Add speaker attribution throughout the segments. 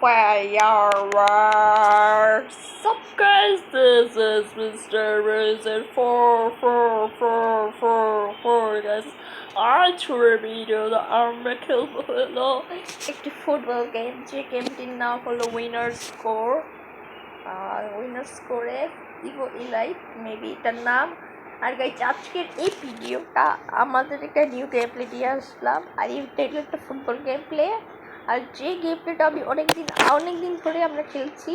Speaker 1: fireworks. So guys, this is Mr. Reason 4 guys. আজকের ভিডিওতে আমরা খেলবো হলো একটি ফুটবল গেম, যে গেমটির নাম হলো উইনার স্কোর। উইনার স্কোরে ইভো ইলাইট মেবি এটার নাম। আর গাইজ আজকের এই ভিডিওটা আমাদের একটা নিউ গেম প্লে দিয়ে আসলাম, আর এইটা হলো একটা ফুটবল গেম প্লে। আর যে গেম প্লেটা আমি অনেকদিন ধরে আমরা খেলছি।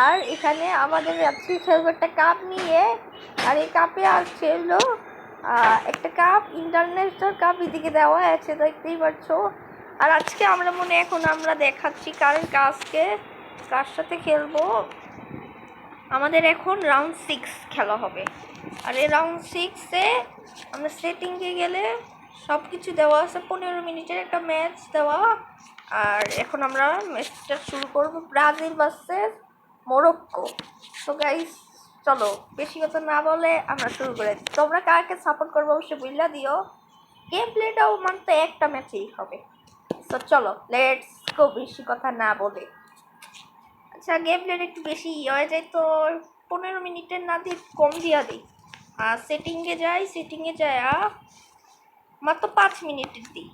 Speaker 1: আর এখানে আমাদের আজকে খেলবো একটা কাপ নিয়ে। আর এই কাপে আসছে হলো একটা কাপ, ইন্টারন্যাশনাল কাপ এদিকে দেওয়া আছে, দেখতেই পাচ্ছ। আর আজকে আমরা দেখাচ্ছি কার সাথে খেলবো। আমাদের এখন রাউন্ড 6 খেলা হবে। আর এই রাউন্ড 6-এ আমরা সেটিংয়ে গেলে সব কিছু দেওয়া আছে, 15 মিনিটের একটা ম্যাচ দেওয়া। আর এখন আমরা ম্যাচটা শুরু করব, ব্রাজিল ভার্সেস মরক্কো। তো গাইস চলো বেশি কথা না বলে আমরা শুরু করে দিই। তোমরা কাকে সাপোর্ট করবো অবশ্যই বইলা দিও। গেম প্লেটাও মানতে একটা ম্যাচেই হবে। তো চলো লেটস গো, বেশি কথা না বলে। আচ্ছা, গেম প্লের একটু বেশি হয়ে যায় তো 15 মিনিটের না দিয়ে কম দিয়া দিই। আর সেটিংয়ে যাই মাত্র 5 মিনিটের দিই।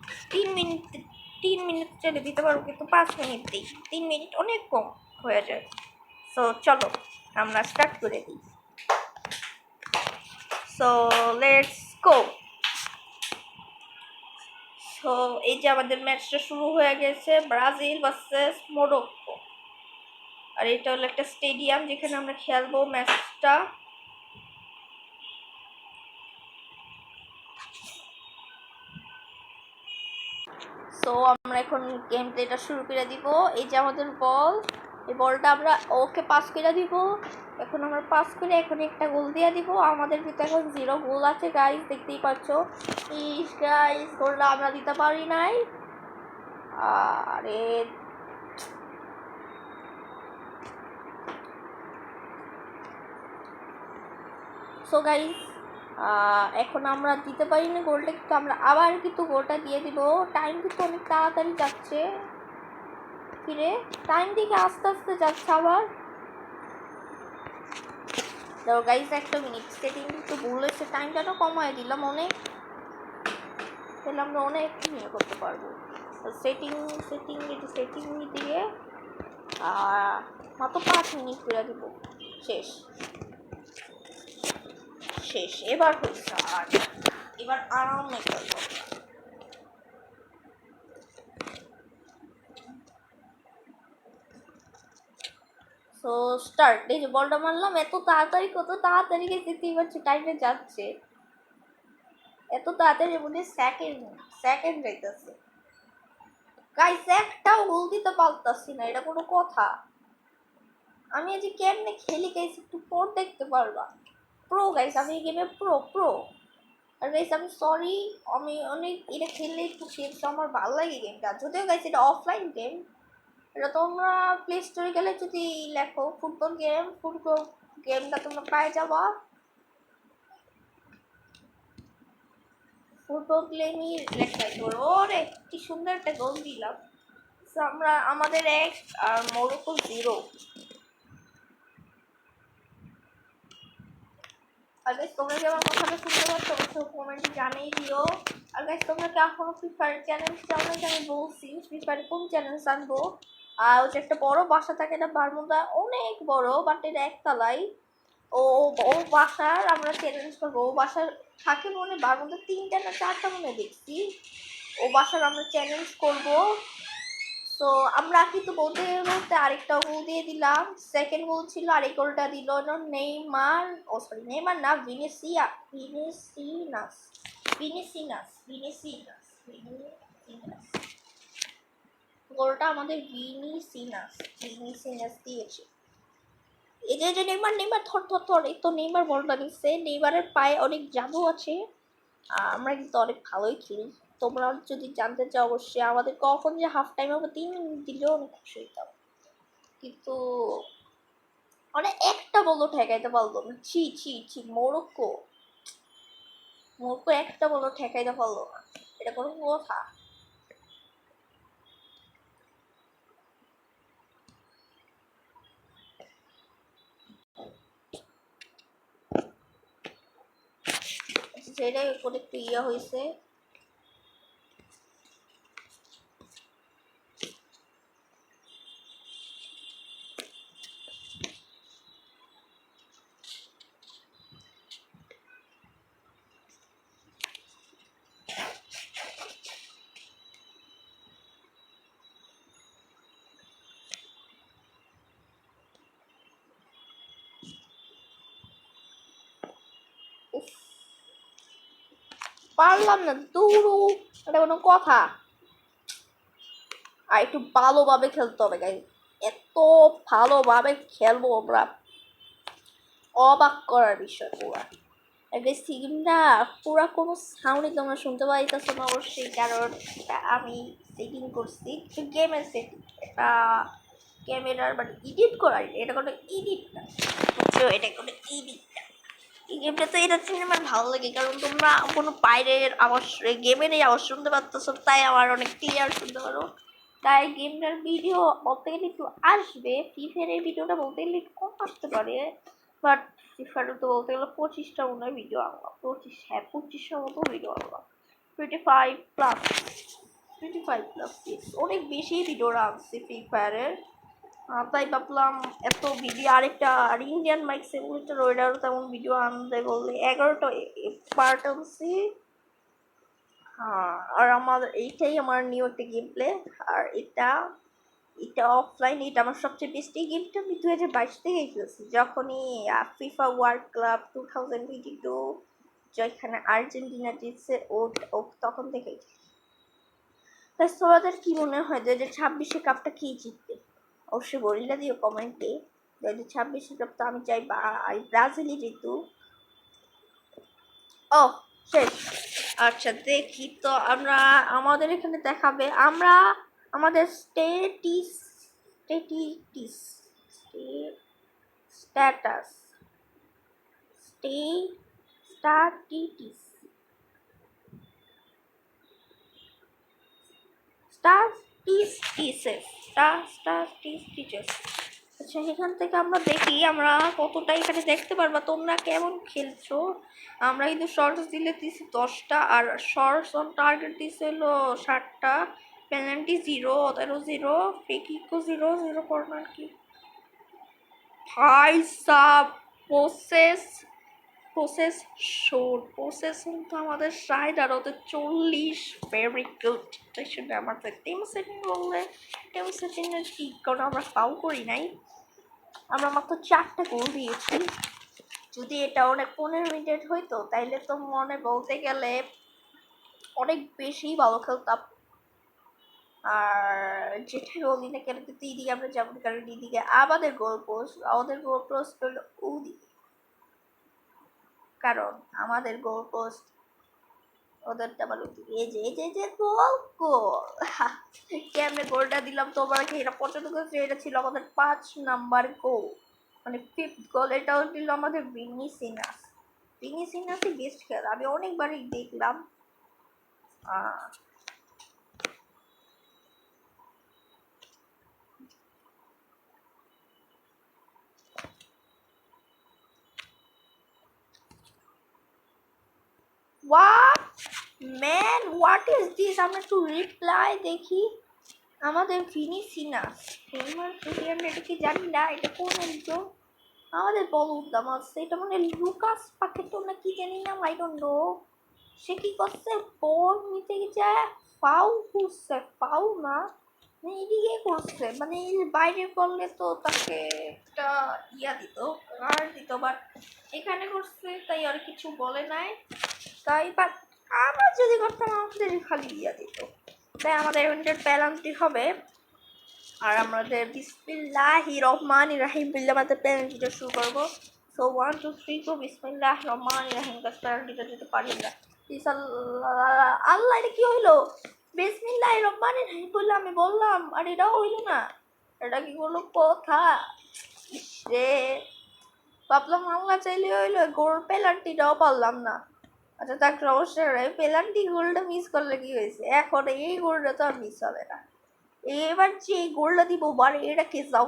Speaker 1: 3 মিনিট চলে দিতে পারবো, কিন্তু 5 মিনিট দিই। 3 মিনিট অনেক কম হয়ে যায়। সো চলো আমরা স্টার্ট করে দিই। So let's go. সো এই যে আমাদের ম্যাচটা শুরু হয়ে গেছে, ব্রাজিল ভার্সেস মরক্কো। আর এটা হলো একটা স্টেডিয়াম যেখানে আমরা খেলবো ম্যাচটা। সো আমরা এখন গেম প্লেটা শুরু করে দিব। এই যে আমাদের বল, এই বলটা আমরা ওকে পাস করে দিব। এখন আমরা পাস করে এখন একটা গোল দিয়ে দিব। আমাদের ভিতরে এখন 0 গোল আছে গাইস, দেখতেই পাচ্ছ। গাইস গোলটা আমরা দিতে পারি নাই। আরে সো গাইস এখন আমরা দিতে পারি না গোলটা, কিন্তু আমরা আবার গোলটা দিয়ে দিব। টাইম কিন্তু অনেক তাড়াতাড়ি যাচ্ছে। ফিরে টাইম দিকে আস্তে আস্তে যাচ্ছে আবার। দেখো গাইস, একটা মিনিট সেটিং একটু ভুল হয়েছে, টাইমটা তো কমায় দিলাম অনেক, তাহলে আমরা অনেক নিয়ে করতে পারবো। সেটিং দিয়ে মাত্র 5 মিনিট করে দিব। শেষ এবার হয়েছে। আর এবার আরামে করবো। So start. এই যে বলটা মারলাম, কত তাড়াতাড়ি দেখতেই পাচ্ছি টাইমে যাচ্ছে। এত তাড়াতাড়ি মধ্যে সেকেন্ড যাইতেছে। গাইস একটাও গোল দিতে পারতাছি না, এটা কোনো কথা? আমি আজ কেমনে খেলি গাইস, একটু পর দেখতে পারবা। প্রো গাইস, আমি এই গেমে প্রো। আর গাইস আমি সরি, আমি অনেক এটা খেললে একটু খেলতে আমার ভালো লাগে গেমটা। যদিও গাইস এটা অফলাইন গেম, এটা তোমরা প্লে স্টোরে গেলে যদি লেখো ফুটবল গেমটা তোমরা পাই যাবা। ফুটবল গেমই লেখাই করো। ওরে কি সুন্দর একটা গোল দিলাম। আমরা আমাদের 1 আর মরক্কো 0। আর গাইস তোমরা কি আমার কথাটা শুনতে পাচ্ছ? অবশ্যই কমেন্টে জানিয়ে দিও। আর গাইস তোমরা কি এখনো ফ্রি ফায়ার চ্যানেল চাও না? আমি বলছি ফ্রি ফায়ার কোন চ্যানেল আনবো। আর ওই যে একটা বড় বাসা থাকে না বারমুদা, অনেক বড়, বাট এটা একতলায়। ও বাসার আমরা চ্যালেঞ্জ করবো। ও বাসার থাকে মনে বারমুদা 3টা না 4টা মনে দেখছি। ও বাসার আমরা চ্যালেঞ্জ করবো। তো আমরা কিন্তু বলতে আরেকটা গোল দিয়ে দিলাম। সেকেন্ড গোল ছিল, আরেক গোলটা দিল নেইমার না, ভিনিসিনাস। গোলটা আমাদের ভিনিসিনাস দিয়েছে। এই যে নেইমার থর এই তো নেইমার বলটা দিচ্ছে। নেইমারের পায়ে অনেক জাদু আছে। আমরা কিন্তু অনেক ভালোই খেলি। তোমরা যদি জানতে চাও অবশ্যই আমাদের কখন যে হাফ টাইম হবে 3 মিনিট দিলেও অনেক খুশি হইতাম, কিন্তু মানে একটা বলও ঠেকাইতে পারলো না। ছি মরক্কো একটা বলও ঠেকাইতে পারলো না, এটা কোনো কথা? যেটা করে একটু ইয়া হয়েছে। পারলাম না, দৌড়ু, এটা কোনো কথা? আর একটু ভালোভাবে খেলতে হবে গাইস, এত ভালোভাবে খেলবো আমরা, অবাক করার বিষয় পুরা। একটা সিগিমটা পুরা কোনো সাউন্ডই তোমরা শুনতে পাইতেছো না অবশ্যই, কারণ আমি সেটিং করছি গেমের সেটিং, এটা ক্যামেরার বাট এডিট করা, এটা কোনো এডিট না, বুঝছো? এটা কোনো এডিট না। এই গেমটা তো এটা জন্য আমার ভালো লাগে, কারণ তোমরা কোনো বাইরের আওয়াজ, গেমের এই আওয়াজ শুনতে পারতেছো, তাই আমার অনেক ক্লিয়ার শুনতে পারো। তাই গেমটার ভিডিও বলতে গেলে একটু আসবে, ফ্রি ফায়ারের ভিডিওটা বলতে গেলে একটু কম আসতে পারে, বাট ফ্রি ফায়ার তো বলতে গেলে 25টা মনে হয় ভিডিও আনলাম, 2500 মতো ভিডিও আনলাম, 25+, 25+, অনেক বেশি ভিডিও আনছি ফ্রি ফায়ারের। তাই ভাবলাম এত ভিডিও, আরেকটা আর ইন্ডিয়ান মাইক সিমুলেটর, ওইটারও তেমন ভিডিও আনতে বললে 11টা পার্ট আনছি। হ্যাঁ, আর আমাদের এইটাই আমার নিউ একটা গেম প্লে। আর এটা এটা অফলাইন, এটা আমার সবচেয়ে বেস্ট। এই গেমটা আমি 2022 থেকেই খেলছি, যখনই ফিফা ওয়ার্ল্ড ক্লাব 2022 যেখানে আর্জেন্টিনা জিতছে, ও তখন থেকেই। তাই তোমাদের কি মনে হয় 2026 কাপটা কি জিতবে? অবশ্যই বলিলা দিও কমেন্টে। 2026 কাপ তো আমি চাই ব্রাজিলই জিতু। ও শেষ। আচ্ছা দেখি তো, আমরা আমাদের এখানে দেখাবে, আমরা আমাদের স্ট্যাটাস স্ট্যাটিস স্ট্যাটিস্টিক্স। আচ্ছা, এখান থেকে আমরা দেখি আমরা কতটা এখানে দেখতে পারবা তোমরা কেমন খেলছো। আমরা কিন্তু শর্টস দিলে দিছি 10টা, আর শর্টস অন টার্গেট দিছে হলো 60টা, পেনাল্টি 0, 0, ফ্রি কিকও 0, 0 কর্নার কি ভাই সাব, প্রসেস প্রসেস প্রসেস কিন্তু আমাদের 60 আর ওদের 40, ভেরি গুড। তাই শুনে আমার তো টিম সেটিং বললে, টিম সেটিংয়ের কি, কারণ আমরা ফাউল করি নাই, আমরা মাত্র 4টা গোল দিয়েছি। যদি এটা অনেক 15 মিনিট হইতো তাইলে তো মনে বলতে গেলে অনেক বেশি ভালো খেলতাম। আর যেটা বলি না কেন, কিন্তু এদিকে আমরা যাবো, কারণ এদিকে আমাদের গোল পোস্ট হলো ওদিকে, কারণ আমাদের গোল পোস্ট ওদেরটা আবার ওদিকে। এই যে গোল কেমনে গোলটা দিলাম তোমরা কি এটা পছন্দ করছে? এটা ছিল আমাদের 5 নাম্বার গোল, মানে 5th গোল। এটাও দিল আমাদের ভিনিসিনাসই বেস্ট খেলা, আমি অনেকবারই দেখলাম। What is this? আমরা একটু রিপ্লাই দেখি। আমাদের ভিনিসিনাস আমরা এটা কি জানি না, এটা কোন একজন আমাদের বল উদ্যম আছে, এটা মানে লুকাস পাকেটো না কি জানি না, আই ডোন্ট নো। সে কি করছে, বল নিতে গিয়ে ফাউল করছে, ফাউল না এদিকে করছে, মানে বাইরে করলে তো তাকে একটা ইয়া দিত, কার্ড দিত, বাট এখানে করছে তাই আর কিছু বলে নাই। তাই বাট আমরা যদি করতাম আমাদের খালি ইয়া দিত, তাই আমাদের পেনাল্টি হবে। আর আমাদের বিসমিল্লাহির রহমানির রহিম বললে আমাদের পেনাল্টিটা শুরু করবো। সো 1 2 3 গো, বিসমিল্লাহির রহমানির রহিম। পেনাল্টিটা দিতে পারি না, আল্লাহ এটা কি হইলো? বিসমিল্লাহির রহমানির রহিম বললে আমি বললাম, আর এটাও হইলো না, এটা কি কোনো কথা? রে, ভাবলাম আল্লাহ চাইলে হইলো, গোল পেনাল্টিটাও পারলাম না। আচ্ছা তার অবশ্যই পেনাল্টি গোলটা মিস করলে কি হয়েছে, এখন এই গোলটা তো আর মিস হবে না। এবার যে গোলটা দিব, বারে এটা কে যাও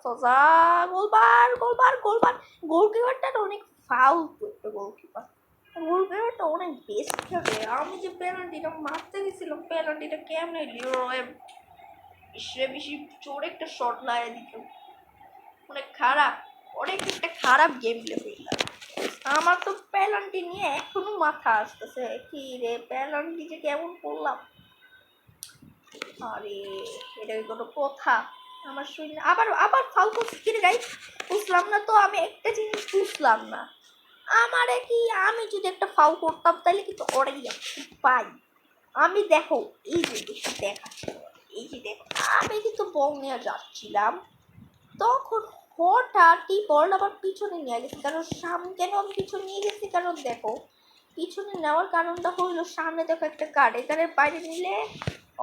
Speaker 1: সোজা গোলবার গোলকিপারটা অনেক ফাউল একটা গোলকিপারটা অনেক বেস্ট থাকে। আমি যে পেনাল্টিটা মারতে গেছিলাম, পেনাল্টিটা কেমনে বেশি জোরে একটা শট লাগিয়ে দিত। অনেক একটা খারাপ গেম প্লে হইলাম। আমার তো পেনাল্টি নিয়ে এখনো মাথা আসতেছে, কি রে পেনাল্টি যে কেমন করলাম। আরে এটা কোনো কথা? আমার শরীর আবার আবার ফাউল করছি কি রে গাইস, বুঝলাম না তো। আমি একটা জিনিস বুঝলাম না, আমারে কি আমি যদি একটা ফাউল করতাম তাহলে কিন্তু ওরাই পাই। আমি দেখো এই যে দেখাচ্ছি, এই যে দেখো আমি কিন্তু বল নিয়ে যাচ্ছিলাম, তখন হঠাৎই বল আবার পিছনে নিয়ে গেছি। কারণ সামনে কেন আমি পিছনে নিয়ে গেছি, কারণ দেখো পিছনে নেওয়ার কারণটা হইলো সামনে দেখো একটা কার্ড, এখানে বাইরে নিলে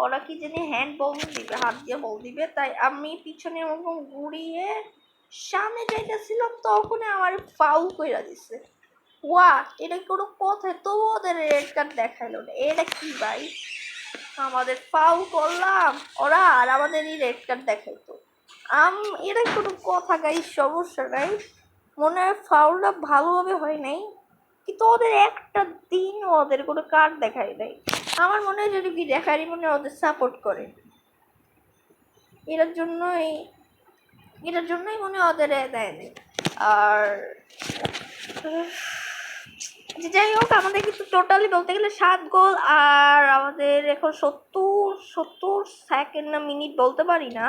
Speaker 1: ওরা কি জানি হ্যান্ড বল দিবে, হাত দিয়ে বল দিবে। তাই আমি পিছনে ওরকম ঘুরিয়ে সামনে যাইতেছিলাম, তখন আমার ফাউল কইরা দিছে। ওয়া এটা কোনো কথা? তো ওদের রেড কার্ড দেখাইলো না, এটা কি ভাই? আমাদের ফাউল করলাম ওরা আর আমাদেরই রেড কার্ড দেখাইতো। এটা কোনো কথা গাইস? সমস্যা নাই, মনে হয় ফাউলটা ভালোভাবে হয় নাই, কিন্তু ওদের একটা দিন ওদের কোনো কার্ড দেখায় নাই। আমার মনে হয় যদি কি রেফারি মনে হয় ওদের সাপোর্ট করে, এটার জন্যই মনে হয় ওদের দেয় নেই। আর যাই হোক, আমাদের কিন্তু টোটালি বলতে গেলে 7 গোল, আর আমাদের এখন 70 সেকেন্ড না মিনিট বলতে পারি না,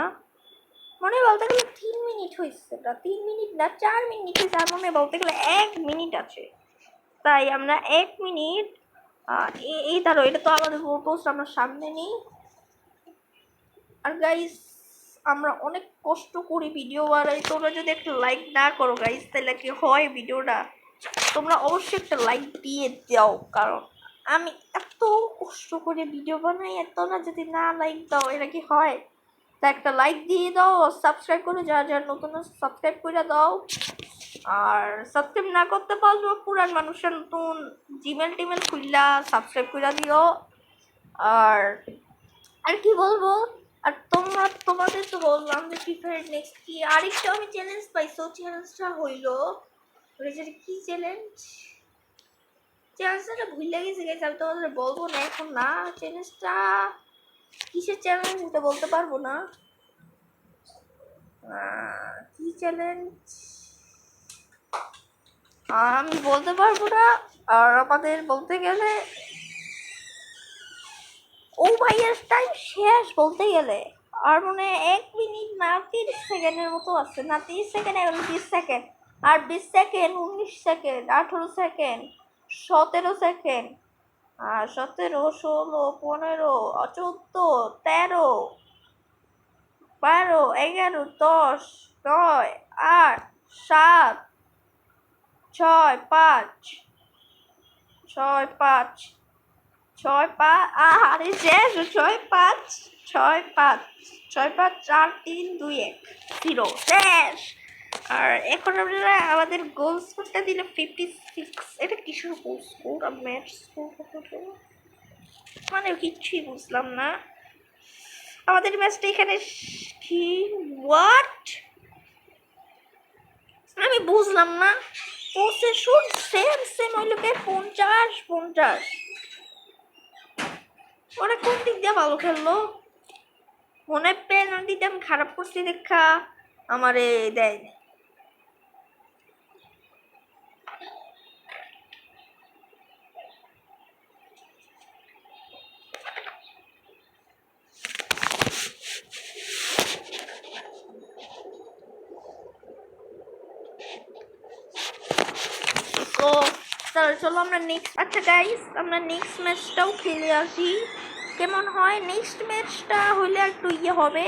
Speaker 1: মনে বলতে গেলে 3 মিনিট হয়েছে, 3 মিনিট না 4 মিনিট হয়েছে, আর মনে বলতে গেলে 1 মিনিট আছে। তাই আমরা 1 মিনিট এই ধরো, এটা তো আমাদের পোস্ট আমরা সামনে নেই। আর গাইস আমরা অনেক কষ্ট করি ভিডিও বানাই, তোমরা যদি একটা লাইক না করো গাইস তাহলে কি হয় ভিডিওটা? তোমরা অবশ্যই একটা লাইক দিয়ে দাও, কারণ আমি এত কষ্ট করে ভিডিও বানাই, তোমরা যদি না লাইক দাও এটা কি হয়? তা একটা লাইক দিয়ে দাও, সাবস্ক্রাইব করে যারা নতুন সাবস্ক্রাইব করে দাও। আর সাবস্ক্রাইব না করতে পারবো পুরান মানুষের নতুন জিমেল টিমেল খুললা সাবস্ক্রাইব করে দিও। আর আর কি বলবো, আর তোমাদের তো বললাম যে ফ্রি ফায়ার নেক্সট কি আরেকটা আমি চ্যালেঞ্জ পাইছো, চ্যালেঞ্জটা হইলো কি চ্যালেঞ্জটা ভুলে গেছি গাইস, আমি তোমাদের বলবো না এখন না। চ্যালেঞ্জটা কিসের চ্যালেঞ্জ এটা বলতে পারবো না, কি চ্যালেঞ্জ আমি বলতে পারবো না। আর আমাদের বলতে গেলে ও ভাইয়ের টাইম শেষ বলতে গেলে, আর মনে 1 মিনিট না 30 সেকেন্ডের মতো আছে, না 30 সেকেন্ড, এখন 20 সেকেন্ড, আর 20 সেকেন্ড, 19 সেকেন্ড, 18 সেকেন্ড, 17 সেকেন্ড, 17, 16, 15, 14, 13, 12, 11, 10, 9, 8, 7, 6, 5, আরে শেষ, 6, 5, 4, 3, 2, 1, 0 শেষ। আর এখন আমরা আমাদের গোল স্কোরটা দিলে 56। এটা কিসের গোল স্কোর আর ম্যাচ স্কোর মানে কিচ্ছুই বুঝলাম না। আমাদের ম্যাচটা এখানে কি হোয়াট আমি বুঝলাম না। পসেশন সেম হইলো 50-50। ওরা কোন দিক দিয়ে ভালো খেললো? মনে হয় পেনাল্টিতে আমি খারাপ করছি দেখা আমারে দেয়। তো তাহলে চলো আমরা নেক্সট, আচ্ছা গাইস আমরা নেক্সট ম্যাচটাও খেলে আসি কেমন হয়। নেক্সট ম্যাচটা হইলে একটু হবে,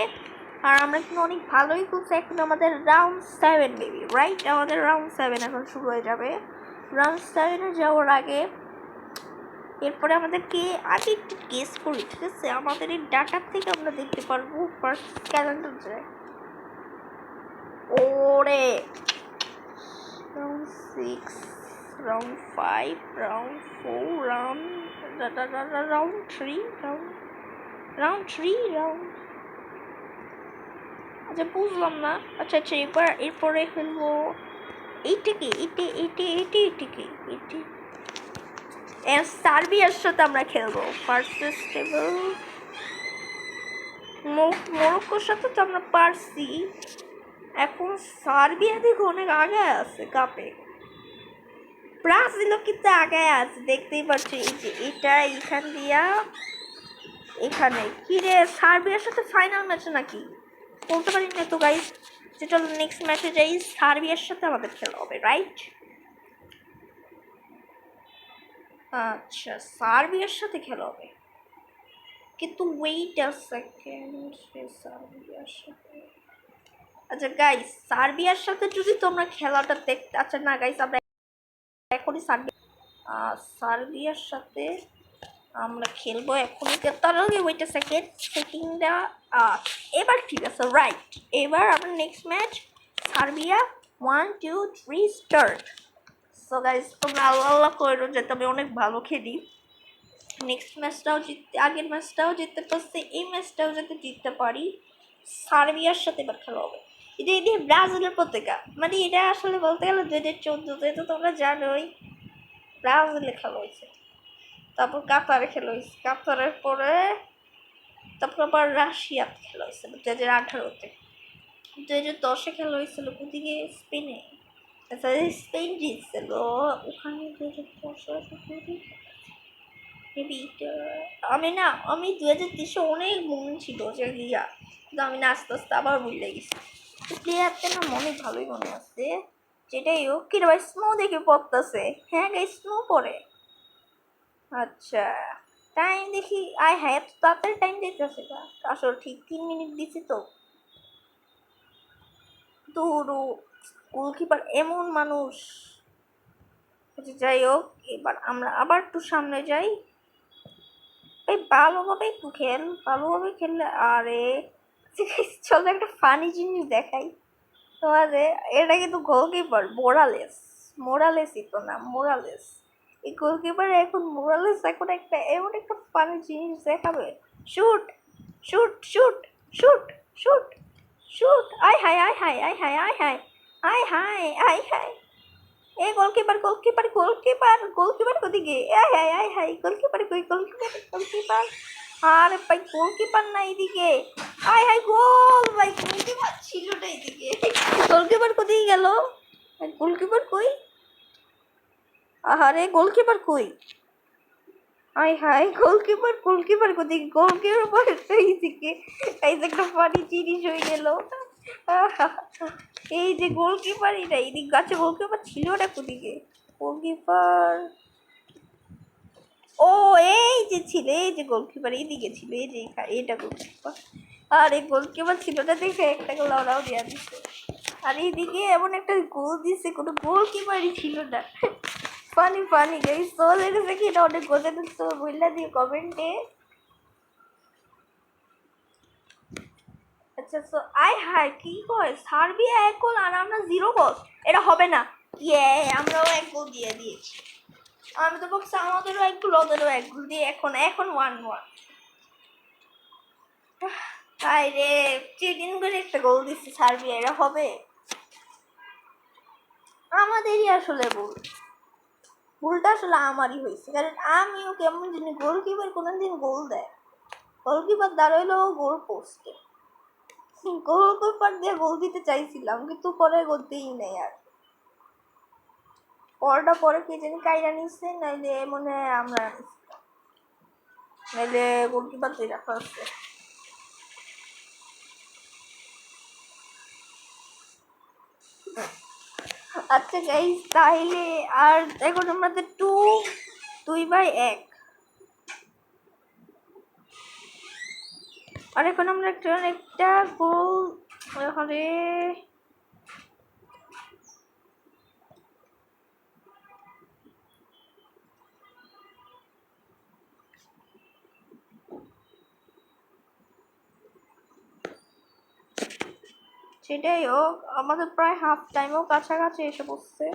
Speaker 1: আর আমরা কিন্তু অনেক ভালোই খেলছি। এখন আমাদের রাউন্ড 7 বেবি, রাইট? আমাদের রাউন্ড 7 এখন শুরু হয়ে যাবে। রাউন্ড 7-এ যাওয়ার আগে এরপরে আমাদেরকে আগে একটু গেস করি, ঠিক আছে? আমাদের এই ডাটার থেকে আমরা দেখতে পারবো ফার্স্ট ক্যালেন্ডার যায় ওরে round 6, round 5, round 4, round 3, round 3, round আচ্ছা বুঝলাম না। আচ্ছা আচ্ছা এরপরে খেলবো এইটা কি এটি সার্বিয়ার সাথে আমরা খেলবো ফার্স্ট টেবল। মরক্কোর সাথে তো আমরা পারছি, এখন সার্বিয়া দিকে অনেক আগে আছে কাপে। ব্রাজিলও কিন্তু আগে আছে, দেখতেই পাচ্ছি। এই যে এটা এখান দিয়া এখানে কি রে, সার্বিয়ার সাথে ফাইনাল ম্যাচ নাকি বলতে পারি না তো গাইস। যে চলো নেক্সট ম্যাচে যাই, সার্বিয়ার সাথে আমাদের খেলা হবে, রাইট? আচ্ছা সার্বিয়ার সাথে খেলা হবে, কিন্তু ওয়েট আ সেকেন্ড, সার্বিয়ার সাথে। আচ্ছা গাইস সার্বিয়ার সাথে যদি তোমরা খেলাটা দেখতে, আচ্ছা না গাইস আমরা এখনই সার্বিয়ার সাথে আমরা খেলবো এখনই। তার আগে ওয়েট আ সেকেন্ড, সেটিংটা এবার ঠিক আছে, রাইট? এবার আমরা next match Serbia 1 2 3 start. So guys তোমরা আল্লাহ আল্লাহ করো যাতে আমি অনেক ভালো খেলি, নেক্সট ম্যাচটাও জিততে, আগের ম্যাচটাও জিততে পারছি, এই ম্যাচটাও যাতে জিততে পারি। সার্বিয়ার সাথে এবার খেলা হবে। এটা এটি ব্রাজিলের পতাকা, মানে এটা আসলে বলতে গেলে 2014-তে তো তোমরা জানোই ব্রাজিলে খেলা হয়েছে, তারপর কাতারে খেলা হয়েছে, কাতারের পরে তারপর আবার রাশিয়াতে খেলা হয়েছিল 2018-তে, 2010-এ খেলা হয়েছিল ওদিকে স্পেনে, স্পেন জিতছিল ওখানে 2010 আমি 2030-এ অনেক মন ছিল যে ইয়া, কিন্তু আমি না আস্তে আস্তে আবার ভুলে গেছি। প্লেয়ারটা না মনে ভালোই মনে আছে। যেটাই হোক, কি রে ভাই স্নো দেখে পড়তেছে? হ্যাঁ গাই স্নো পড়ে। আচ্ছা টাইম দেখি, আয় হ্যাঁ এত তাড়াতাড়ি টাইম দিতেছে, আসলে ঠিক 3 মিনিট দিছি তো। দুরু গোলকিপার এমন মানুষ। আচ্ছা যাই হোক, এবার আমরা আবার একটু সামনে যাই। এই ভালোভাবে একটু খেল, ভালোভাবে খেললে। আরে চলো একটা ফানি জিনিস দেখাই তোমাদের। এটা কিন্তু গোলকিপার মোরালেসই তো না, মোরালেস। এই গোলকিপার এখন মোরালেস এখন একটা এমন একটা ফানি জিনিস দেখাবে। Shoot shoot shoot shoot shoot shoot, আয় হায় আয় হায় আয় হায় আয় হায় আয় হায় আয় হায়। এ গোলকিপার গোলকিপার গোলকিপার গোলকিপার কোদিকে? আয় হায় আয় হায়, গোলকিপার কই? গোলকিপার আরে ভাই গোলকিপার না এদিকে, আয় হায় গোল ভাই, গোলকিপার ছিল না এদিকে, গোলকিপার কোদিকে গেল? গোলকিপার কই? আহারে গোলকিপার কই? আয় হায় গোলকিপার কোদিকে? গোলকিপার এইদিকে, এই যে একটা ফানি জিনিস হয়ে গেল। এই যে গোলকিপার, এটা এদিক গাছে গোলকিপার ছিল না কোদিকে? গোলকিপার ও এই যে ছিল, এই যে গোলকিপার এইদিকে ছিল, এই যে এটা গোলকিপার। আর এই গোলকিপার ছিল না দেখে একটা লড়াও দেওয়া দিচ্ছে, আর এইদিকে এমন একটা গোল দিচ্ছে, কোনো গোলকিপারই ছিল না। ফানি ফানি গাইস, চল এটা দেখি, এটা অনেক গোলে তো বললা দিয়ে কমেন্টে। আচ্ছা তো আয় হায় কি কয়, সার্বিয়া 1 গোল আর আমরা 0 গোল, এটা হবে না। ইয়ে আমরাও 1 গোল দিয়ে দিয়েছি, আমি তো বলছি আমাদেরও 1 গোল ওদেরও 1 গোল দিয়ে এখন 1-1। হায় রে, চিটিং করে একটা গোল দিচ্ছে সার্বিয়া, এরা হবে? আমাদেরই আসলে ভুলটা আসলে আমারই হয়েছে, কারণ আমিও কেমন জানি গোলকিপার কোনোদিন গোল দেয়, গোলকিপার দাঁড়াইলো গোল পোস্টে, গোলকিপার দিয়ে গোল দিতে চাইছিলাম কিন্তু পরে গোল দিই নেই। আর পরে কে জানি কাইরা নিচ্ছে, নাইলে মনে হয় আমরা নাইলে গোলকিপার দিয়ে রাখা হচ্ছে। আচ্ছা গাইস তাহলে আর এখন আমাদের 2-1, আর এখন আমরা একটা গোল ওখানে। সেটাই হোক, আমাদের প্রায় হাফ টাইমও কাছাকাছি এসে বসছে,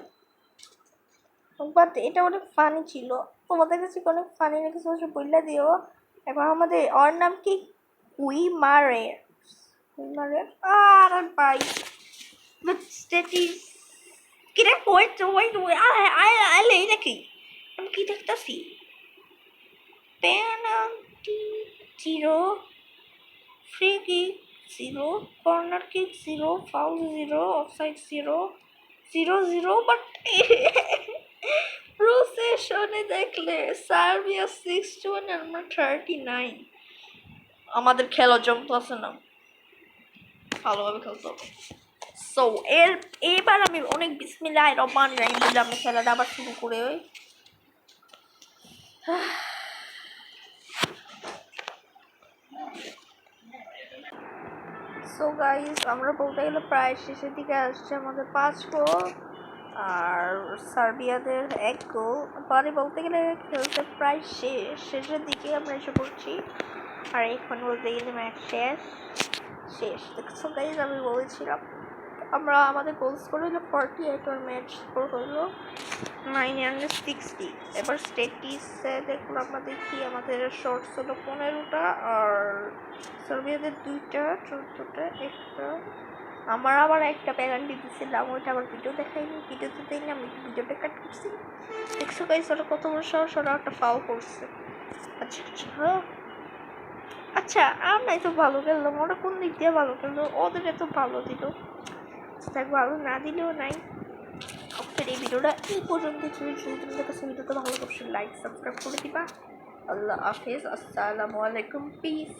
Speaker 1: বাট এটা অনেক ফানি ছিল। তোমাদের কাছে অনেক ফানি লেগেছে বললে দিও। এবার আমাদের ওর নাম কি? মারে আর ভাই বাট দ্যাট ইজ কিরে ওয়েট আই লেই নাকি আমি কি দেখতেছি penalty 0 free kick 0 corner kick 0 foul 0 offside 0 0-0 but প্রসেশনে দেখলে সার্বিয়া 61 আমরা 39 আমাদের খেলা জমতেছে না ভালোভাবে খেলতে হবে সো এবার আমি অনেক বিসমিল্লাহির রহমানির রহিম বলে আমি খেলাটা আবার শুরু করে ওই সো গাইস আমরা বলতে গেলে প্রায় শেষের দিকে আসছে আমাদের 5 গোল আর সার্বিয়াদের 1 গোল মানে বলতে গেলে খেলতে প্রায় শেষের দিকে আমরা এসে পড়ছি আর এখন বলতে গেলে ম্যাচ শেষ দেখছো গাইস আমি বলেছিলাম আমরা আমাদের গোল স্কোর হলো 48 আর ম্যাচ স্কোর হলো 960 এবার স্ট্যাটিসে দেখলাম আমরা দেখি আমাদের শর্টস হলো 15টা আর সার্বিয়াদের 2টা 14টা একটা আমার আবার একটা পেনাল্টি দিয়েছিলাম ওইটা আবার ভিডিও দেখাইনি ভিডিওতে দেয়নি আমি ভিডিওটা কাট করছি দেখছো গাইস ওরা কত বড় সাহস ওরা একটা ফাউল করছে আচ্ছা আচ্ছা আমরাই তো ভালো খেললাম ওরা কোন দিক দিয়ে ভালো খেললো ওদের এত ভালো দিল তাই ভালো না দিলেও নাই আপনার এই ভিডিওটা এই পর্যন্ত যদি তোমাদের কাছে ভিডিওটা ভালো অবশ্যই লাইক সাবস্ক্রাইব করে দিবা আল্লাহ হাফেজ আসসালামু আলাইকুম পিস